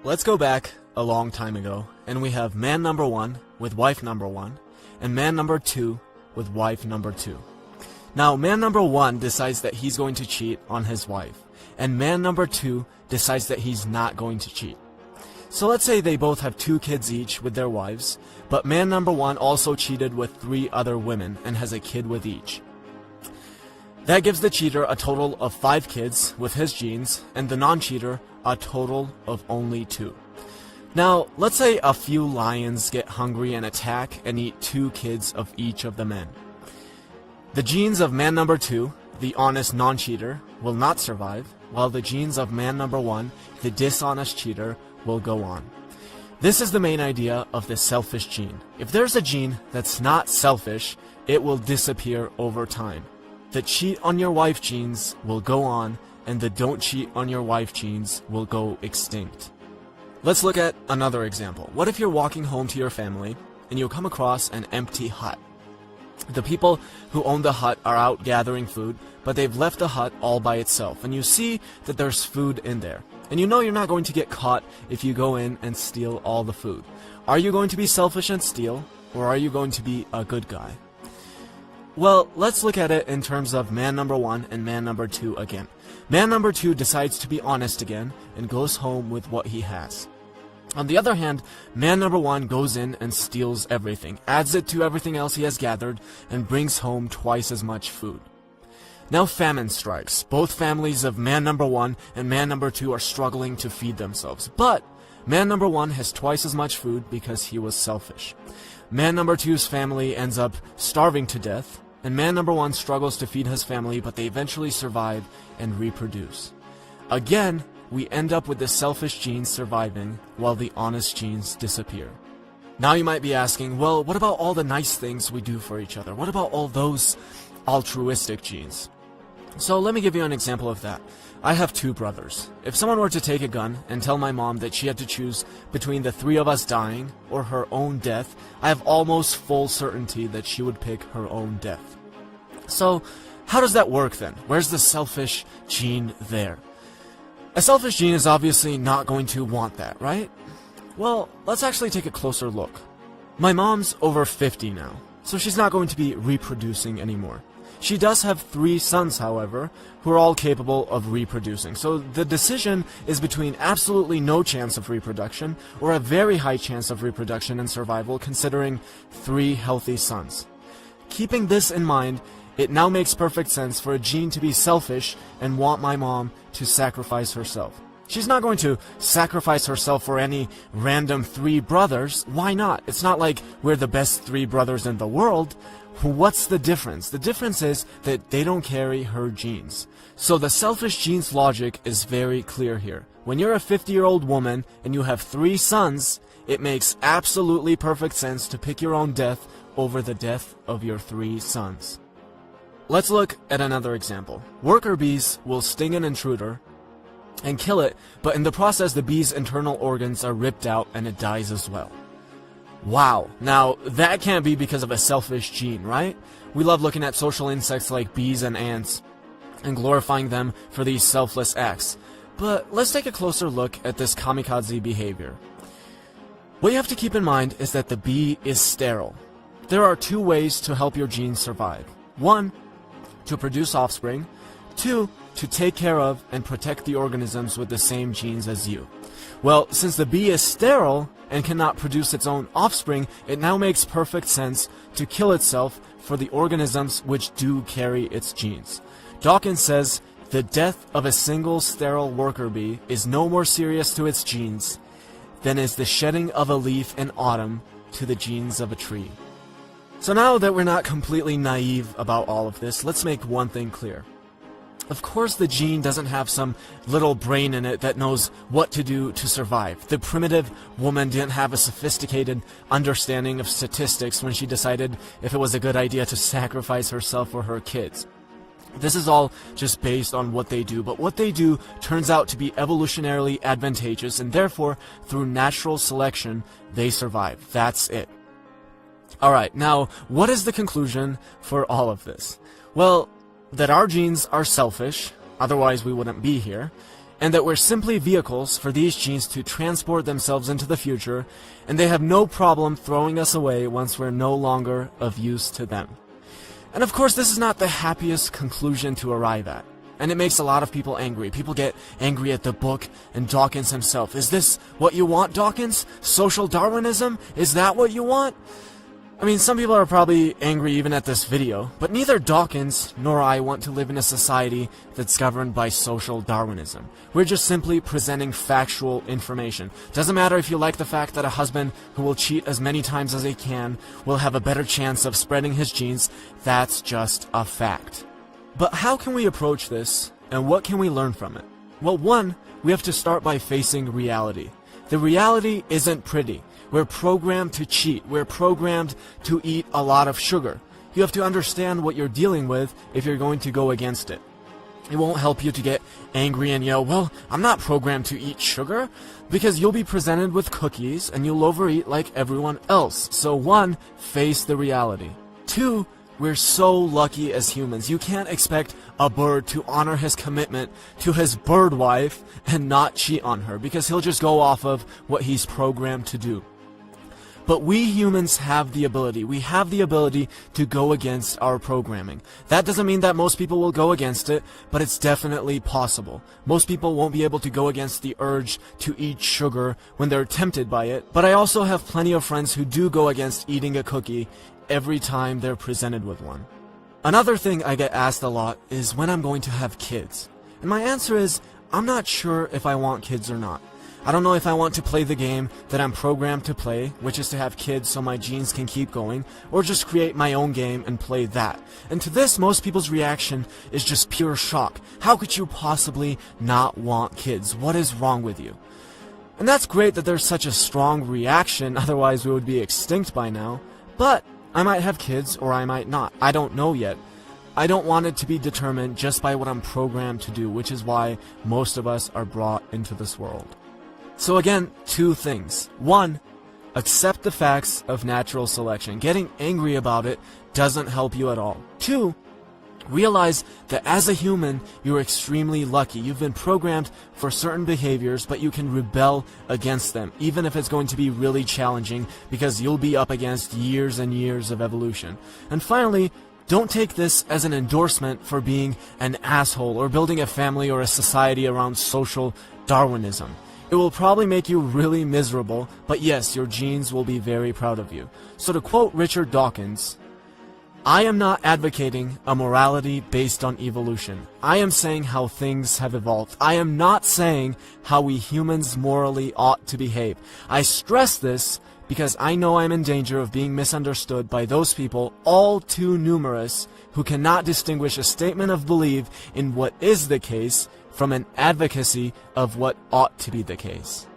Let's go back a long time ago, and we have man number 1 with wife number 1, and man number 2 with wife number 2. Now, man number 1 decides that he's going to cheat on his wife, and man number 2 decides that he's not going to cheat. So let's say they both have 2 kids each with their wives, but man number 1 also cheated with 3 other women and has a kid with each. That gives the cheater a total of 5 kids with his genes, and the non-cheater a total of only 2. Now, let's say a few lions get hungry and attack and eat 2 kids of each of the men. The genes of man number 2, the honest non-cheater, will not survive, while the genes of man number 1, the dishonest cheater, will go on. This is the main idea of the selfish gene. If there's a gene that's not selfish, it will disappear over time. The cheat on your wife genes will go on, and the don't cheat on your wife genes will go extinct. Let's look at another example. What if you're walking home to your family, and you come across an empty hut? The people who own the hut are out gathering food, but they've left the hut all by itself, and you see that there's food in there. And you know you're not going to get caught if you go in and steal all the food. Are you going to be selfish and steal, or are you going to be a good guy? Well, let's look at it in terms of man number 1 and man number 2 again. Man number 2 decides to be honest again and goes home with what he has. On the other hand, man number 1 goes in and steals everything, adds it to everything else he has gathered, and brings home twice as much food. Now famine strikes. Both families of man number 1 and man number 2 are struggling to feed themselves. But man number 1 has twice as much food because he was selfish. Man number 2's family ends up starving to death, and man number 1 struggles to feed his family, but they eventually survive and reproduce. Again, we end up with the selfish genes surviving while the honest genes disappear. Now you might be asking, well, what about all the nice things we do for each other? What about all those altruistic genes? So let me give you an example of that. I have 2 brothers. If someone were to take a gun and tell my mom that she had to choose between the 3 of us dying or her own death, I have almost full certainty that she would pick her own death. So, how does that work then? Where's the selfish gene there? A selfish gene is obviously not going to want that, right? Well, let's actually take a closer look. My mom's over 50 now, so she's not going to be reproducing anymore. She does have 3 sons, however, who are all capable of reproducing. So the decision is between absolutely no chance of reproduction or a very high chance of reproduction and survival, considering 3 healthy sons. Keeping this in mind, it now makes perfect sense for a gene to be selfish and want my mom to sacrifice herself. She's not going to sacrifice herself for any random 3 brothers. Why not? It's not like we're the best 3 brothers in the world. What's the difference? The difference is that they don't carry her genes. So the selfish genes logic is very clear here. When you're a 50-year-old woman and you have 3 sons, it makes absolutely perfect sense to pick your own death over the death of your 3 sons. Let's look at another example. Worker bees will sting an intruder and kill it, but in the process the bee's internal organs are ripped out and it dies as well. Wow, now that can't be because of a selfish gene, right? We love looking at social insects like bees and ants and glorifying them for these selfless acts. But let's take a closer look at this kamikaze behavior. What you have to keep in mind is that the bee is sterile. There are 2 ways to help your genes survive. 1, to produce offspring. 2, to take care of and protect the organisms with the same genes as you. Well, since the bee is sterile and cannot produce its own offspring, it now makes perfect sense to kill itself for the organisms which do carry its genes. Dawkins says, the death of a single sterile worker bee is no more serious to its genes than is the shedding of a leaf in autumn to the genes of a tree. So now that we're not completely naive about all of this, let's make one thing clear. Of course the gene doesn't have some little brain in it that knows what to do to survive. The primitive woman didn't have a sophisticated understanding of statistics when she decided if it was a good idea to sacrifice herself or her kids. This is all just based on what they do, but what they do turns out to be evolutionarily advantageous, and therefore, through natural selection, they survive. That's it. Alright, now, what is the conclusion for all of this? Well, that our genes are selfish, otherwise we wouldn't be here, and that we're simply vehicles for these genes to transport themselves into the future, and they have no problem throwing us away once we're no longer of use to them. And of course, this is not the happiest conclusion to arrive at, and it makes a lot of people angry. People get angry at the book and Dawkins himself. Is this what you want, Dawkins? Social Darwinism? Is that what you want? I mean, some people are probably angry even at this video, but neither Dawkins nor I want to live in a society that's governed by social Darwinism. We're just simply presenting factual information. Doesn't matter if you like the fact that a husband who will cheat as many times as he can will have a better chance of spreading his genes. That's just a fact. But how can we approach this, and what can we learn from it? Well, one, we have to start by facing reality. The reality isn't pretty. We're programmed to cheat. We're programmed to eat a lot of sugar. You have to understand what you're dealing with if you're going to go against it. It won't help you to get angry and yell, well, I'm not programmed to eat sugar, because you'll be presented with cookies and you'll overeat like everyone else. So one, face the reality. Two, we're so lucky as humans. You can't expect a bird to honor his commitment to his bird wife and not cheat on her, because he'll just go off of what he's programmed to do. But we humans have the ability. We have the ability to go against our programming. That doesn't mean that most people will go against it, but it's definitely possible. Most people won't be able to go against the urge to eat sugar when they're tempted by it, but I also have plenty of friends who do go against eating a cookie every time they're presented with one. Another thing I get asked a lot is when I'm going to have kids. And my answer is, I'm not sure if I want kids or not. I don't know if I want to play the game that I'm programmed to play, which is to have kids so my genes can keep going, or just create my own game and play that. And to this, most people's reaction is just pure shock. How could you possibly not want kids? What is wrong with you? And that's great that there's such a strong reaction, otherwise we would be extinct by now. But I might have kids or I might not. I don't know yet. I don't want it to be determined just by what I'm programmed to do, which is why most of us are brought into this world. So again, two things. One, accept the facts of natural selection. Getting angry about it doesn't help you at all. Two, realize that as a human, you're extremely lucky. You've been programmed for certain behaviors, but you can rebel against them, even if it's going to be really challenging, because you'll be up against years and years of evolution. And finally, don't take this as an endorsement for being an asshole or building a family or a society around social Darwinism. It will probably make you really miserable, but yes, your genes will be very proud of you. So to quote Richard Dawkins, I am not advocating a morality based on evolution. I am saying how things have evolved. I am not saying how we humans morally ought to behave. I stress this because I know I'm in danger of being misunderstood by those people, all too numerous, who cannot distinguish a statement of belief in what is the case from an advocacy of what ought to be the case.